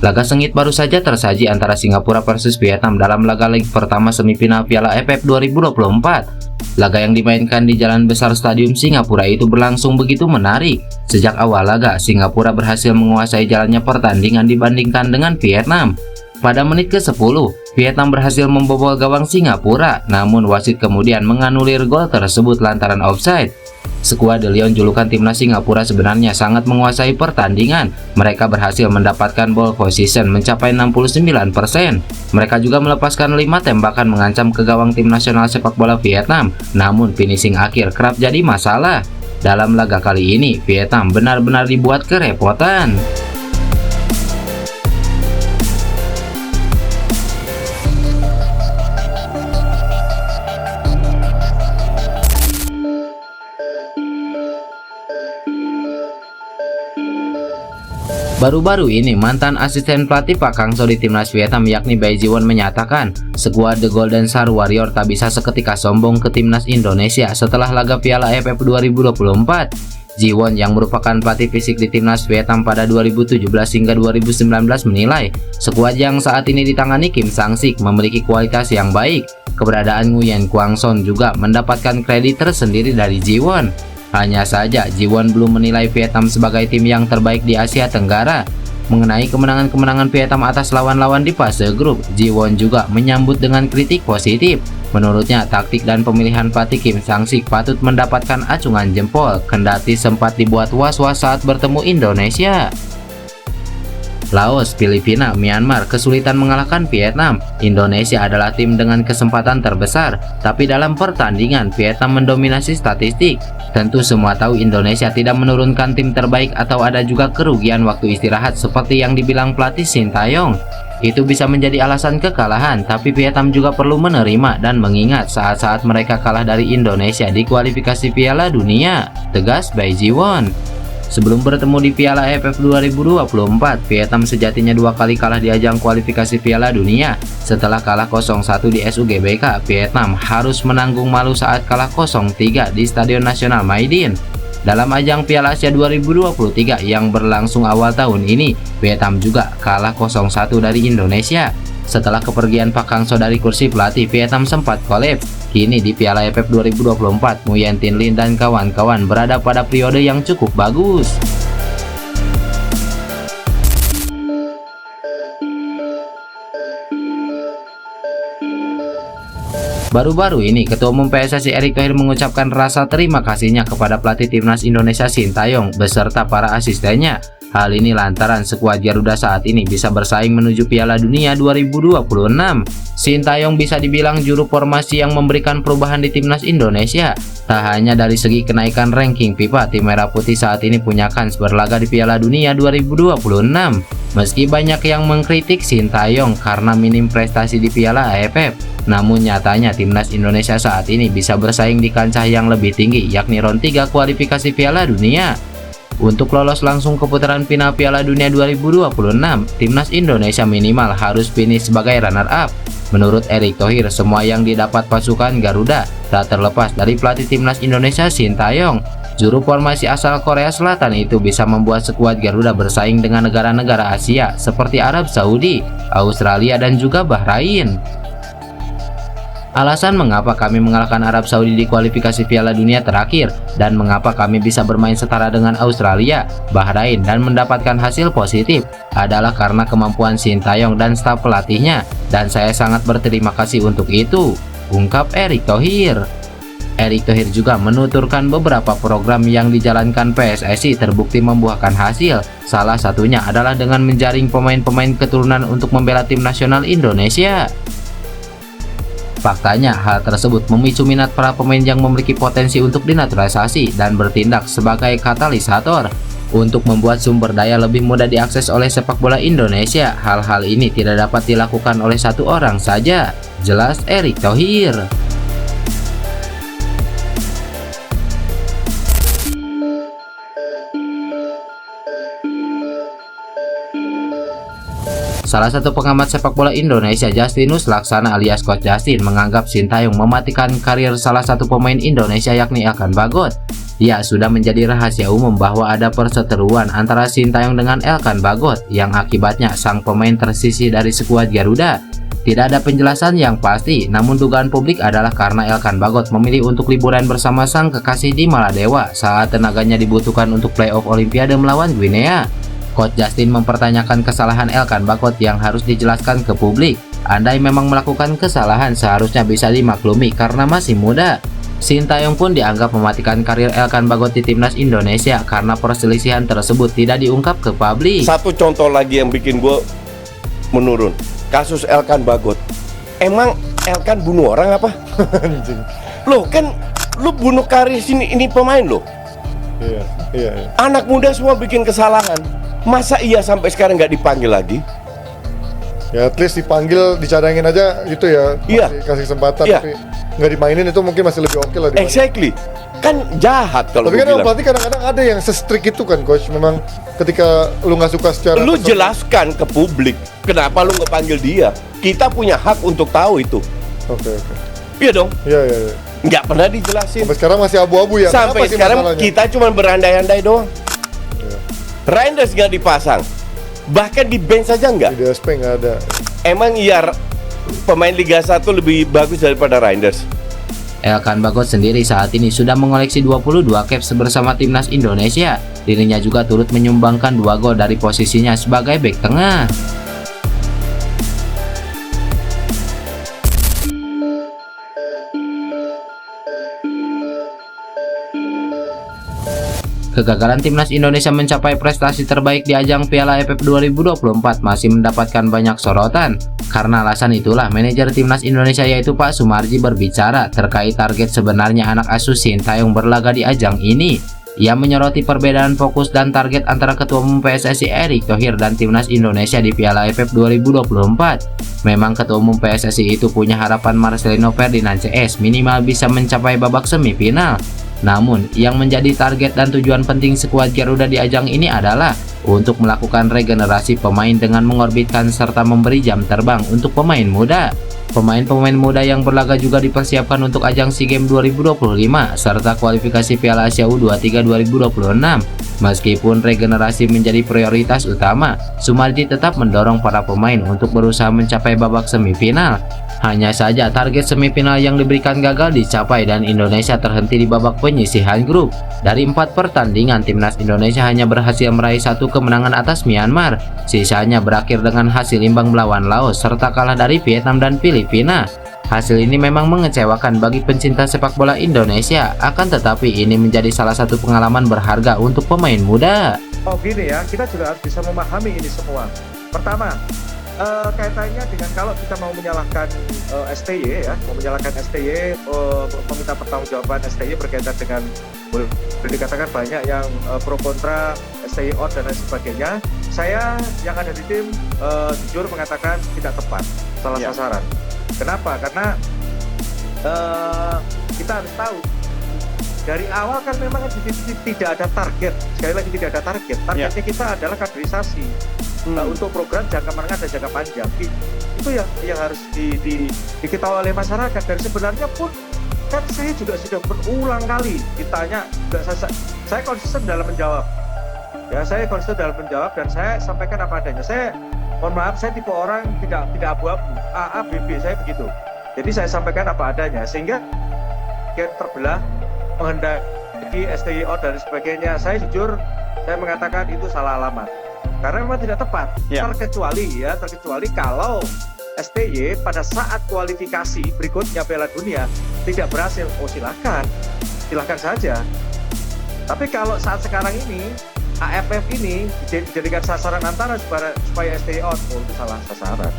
Laga sengit baru saja tersaji antara Singapura versus Vietnam dalam laga leg pertama semifinal Piala AFF 2024. Laga yang dimainkan di Jalan Besar Stadium Singapura itu berlangsung begitu menarik. Sejak awal laga, Singapura berhasil menguasai jalannya pertandingan dibandingkan dengan Vietnam. Pada menit ke-10, Vietnam berhasil membobol gawang Singapura, namun wasit kemudian menganulir gol tersebut lantaran offside. Skuad The Lion julukan timnas Singapura sebenarnya sangat menguasai pertandingan. Mereka berhasil mendapatkan ball position mencapai 69%. Mereka juga melepaskan 5 tembakan mengancam ke gawang tim nasional sepak bola Vietnam. Namun finishing akhir kerap jadi masalah. Dalam laga kali ini, Vietnam benar-benar dibuat kerepotan. Baru-baru ini, mantan asisten pelatih Pak Hang Seo di timnas Vietnam yakni Bae Ji Won menyatakan skuad The Golden Star Warrior tak bisa seketika sombong ke timnas Indonesia setelah laga Piala AFF 2024. Ji Won yang merupakan pelatih fisik di timnas Vietnam pada 2017 hingga 2019 menilai skuad yang saat ini ditangani Kim Sang-sik memiliki kualitas yang baik. Keberadaan Nguyen Quang Son juga mendapatkan kredit tersendiri dari Ji Won. Hanya saja, Ji Won belum menilai Vietnam sebagai tim yang terbaik di Asia Tenggara. Mengenai kemenangan-kemenangan Vietnam atas lawan-lawan di fase grup, Ji Won juga menyambut dengan kritik positif. Menurutnya, taktik dan pemilihan pelatih Kim Sang-sik patut mendapatkan acungan jempol, kendati sempat dibuat was-was saat bertemu Indonesia. Laos, Filipina, Myanmar kesulitan mengalahkan Vietnam. Indonesia adalah tim dengan kesempatan terbesar, tapi dalam pertandingan Vietnam mendominasi statistik. Tentu semua tahu Indonesia tidak menurunkan tim terbaik atau ada juga kerugian waktu istirahat seperti yang dibilang pelatih Sintayong. Itu bisa menjadi alasan kekalahan, tapi Vietnam juga perlu menerima dan mengingat saat-saat mereka kalah dari Indonesia di kualifikasi Piala Dunia, tegas Bae Ji Won. Sebelum bertemu di Piala AFF 2024, Vietnam sejatinya 2 kali kalah di ajang kualifikasi Piala Dunia. Setelah kalah 0-1 di SUGBK, Vietnam harus menanggung malu saat kalah 0-3 di Stadion Nasional Mai Dinh. Dalam ajang Piala Asia 2023 yang berlangsung awal tahun ini, Vietnam juga kalah 0-1 dari Indonesia. Setelah kepergian Pak Hang Seo dari kursi pelatih, Vietnam sempat kolaps. Kini di Piala AFF 2024, Nguyen Tin Linh dan kawan-kawan berada pada periode yang cukup bagus. Baru-baru ini, Ketua Umum PSSI Erick Thohir mengucapkan rasa terima kasihnya kepada pelatih timnas Indonesia Sintayong beserta para asistennya. Hal ini lantaran skuad Garuda saat ini bisa bersaing menuju Piala Dunia 2026. Sintayong bisa dibilang juru formasi yang memberikan perubahan di timnas Indonesia. Tak hanya dari segi kenaikan ranking FIFA, tim Merah Putih saat ini punya kans berlaga di Piala Dunia 2026. Meski banyak yang mengkritik Sintayong karena minim prestasi di Piala AFF, namun nyatanya timnas Indonesia saat ini bisa bersaing di kancah yang lebih tinggi, yakni round 3 kualifikasi Piala Dunia. Untuk lolos langsung ke putaran final Piala Dunia 2026, timnas Indonesia minimal harus finish sebagai runner-up. Menurut Erick Thohir, semua yang didapat pasukan Garuda tak terlepas dari pelatih timnas Indonesia Sintayong. Juru formasi asal Korea Selatan itu bisa membuat skuad Garuda bersaing dengan negara-negara Asia seperti Arab Saudi, Australia, dan juga Bahrain. Alasan mengapa kami mengalahkan Arab Saudi di kualifikasi Piala Dunia terakhir dan mengapa kami bisa bermain setara dengan Australia, Bahrain, dan mendapatkan hasil positif adalah karena kemampuan Sintayong dan staf pelatihnya, dan saya sangat berterima kasih untuk itu, ungkap Erick Thohir. Erick Thohir juga menuturkan beberapa program yang dijalankan PSSI terbukti membuahkan hasil. Salah satunya adalah dengan menjaring pemain-pemain keturunan untuk membela tim nasional Indonesia. Faktanya, hal tersebut memicu minat para pemain yang memiliki potensi untuk dinaturalisasi dan bertindak sebagai katalisator untuk membuat sumber daya lebih mudah diakses oleh sepak bola Indonesia. Hal-hal ini tidak dapat dilakukan oleh satu orang saja, jelas Erick Thohir. Salah satu pengamat sepak bola Indonesia, Justinus Laksana alias Coach Justin, menganggap Sintayong mematikan karir salah satu pemain Indonesia yakni Alkan Bagot. Ya, sudah menjadi rahasia umum bahwa ada perseteruan antara Sintayong dengan Elkan Bagot yang akibatnya sang pemain tersisih dari skuad Garuda. Tidak ada penjelasan yang pasti, namun dugaan publik adalah karena Elkan Bagot memilih untuk liburan bersama sang kekasih di Maladewa saat tenaganya dibutuhkan untuk playoff Olimpiade melawan Guinea. Coach Justin mempertanyakan kesalahan Elkan Bagot yang harus dijelaskan ke publik. Andai memang melakukan kesalahan, seharusnya bisa dimaklumi karena masih muda. Sintayong pun dianggap mematikan karir Elkan Bagot di timnas Indonesia karena perselisihan tersebut tidak diungkap ke publik. Satu contoh lagi yang bikin gue menurun, kasus Elkan Bagot. Emang Elkan bunuh orang apa? Anjing. Loh kan lu bunuh karir ini pemain loh. Iya. Anak muda semua bikin kesalahan. Masa iya sampai sekarang nggak dipanggil lagi? Ya at least dipanggil, dicadangin aja gitu ya. Iya. Kasih kesempatan, Iya. tapi nggak dimainin itu mungkin masih lebih oke lah. Exactly. Kan jahat kalau Tapi gue kan bilang. berarti kadang-kadang ada yang se-strict itu kan, coach. Memang ketika lu nggak suka secara Lu personal. jelaskan ke publik kenapa lu nggak panggil dia. Kita punya hak untuk tahu itu. Oke. Iya dong. Iya. Nggak pernah dijelasin. Sampai sekarang masih abu-abu ya. Sampai Kenapa sih sekarang masalahnya? kita cuma berandai-andai doang. Iya. Reinders nggak dipasang. Bahkan di bench saja nggak. Di DSP nggak ada. Emang iya pemain Liga 1 lebih bagus daripada Reinders? Elkan Bagot sendiri saat ini sudah mengoleksi 22 caps bersama timnas Indonesia. Dirinya juga turut menyumbangkan 2 gol dari posisinya sebagai bek tengah. Kegagalan timnas Indonesia mencapai prestasi terbaik di ajang Piala AFF 2024 masih mendapatkan banyak sorotan. Karena alasan itulah manajer timnas Indonesia yaitu Pak Sumarji berbicara terkait target sebenarnya anak asuh Sintayong berlaga di ajang ini. Ia menyoroti perbedaan fokus dan target antara Ketua Umum PSSI Erick Thohir dan timnas Indonesia di Piala AFF 2024. Memang Ketua Umum PSSI itu punya harapan Marcelino Ferdinand CS minimal bisa mencapai babak semifinal. Namun, yang menjadi target dan tujuan penting skuad Garuda di ajang ini adalah untuk melakukan regenerasi pemain dengan mengorbitkan serta memberi jam terbang untuk pemain muda. Pemain-pemain muda yang berlaga juga dipersiapkan untuk ajang SEA Games 2025 serta kualifikasi Piala Asia U23 2026. Meskipun regenerasi menjadi prioritas utama, Sumarji tetap mendorong para pemain untuk berusaha mencapai babak semifinal. Hanya saja target semifinal yang diberikan gagal dicapai dan Indonesia terhenti di babak penyisihan grup. Dari 4 pertandingan, timnas Indonesia hanya berhasil meraih 1 kemenangan atas Myanmar. Sisanya berakhir dengan hasil imbang melawan Laos serta kalah dari Vietnam dan Filipina. Hasil ini memang mengecewakan bagi pencinta sepak bola Indonesia, akan tetapi ini menjadi salah satu pengalaman berharga untuk pemain muda. Oh gini ya, kita juga harus bisa memahami ini semua. Pertama, kaitannya dengan kalau kita mau menyalahkan STY ya, meminta pertanggungjawaban STY berkaitan dengan boleh dikatakan banyak yang pro kontra STY out dan lain sebagainya. Saya yang ada di tim jujur mengatakan tidak tepat, salah sasaran. Kenapa? Karena kita harus tahu dari awal kan memang tidak ada target. Sekali lagi tidak ada target. Targetnya kita adalah kaderisasi. Untuk program jangka menengah dan jangka panjang itu yang harus diketahui oleh masyarakat. Dan sebenarnya pun kan saya juga sudah berulang kali ditanya juga, saya konsisten dalam menjawab ya, dan saya sampaikan apa adanya. Saya mohon maaf, saya tipe orang tidak abu-abu, A, B, B, saya begitu. Jadi saya sampaikan apa adanya sehingga terbelah menghendaki STY out dan sebagainya. Saya jujur, saya mengatakan itu salah alamat. Karena memang tidak tepat, terkecuali kalau STY pada saat kualifikasi berikutnya Piala Dunia tidak berhasil, silahkan saja. Tapi kalau saat sekarang ini AFF ini dijadikan sasaran antara supaya STY out, itu salah sasaran.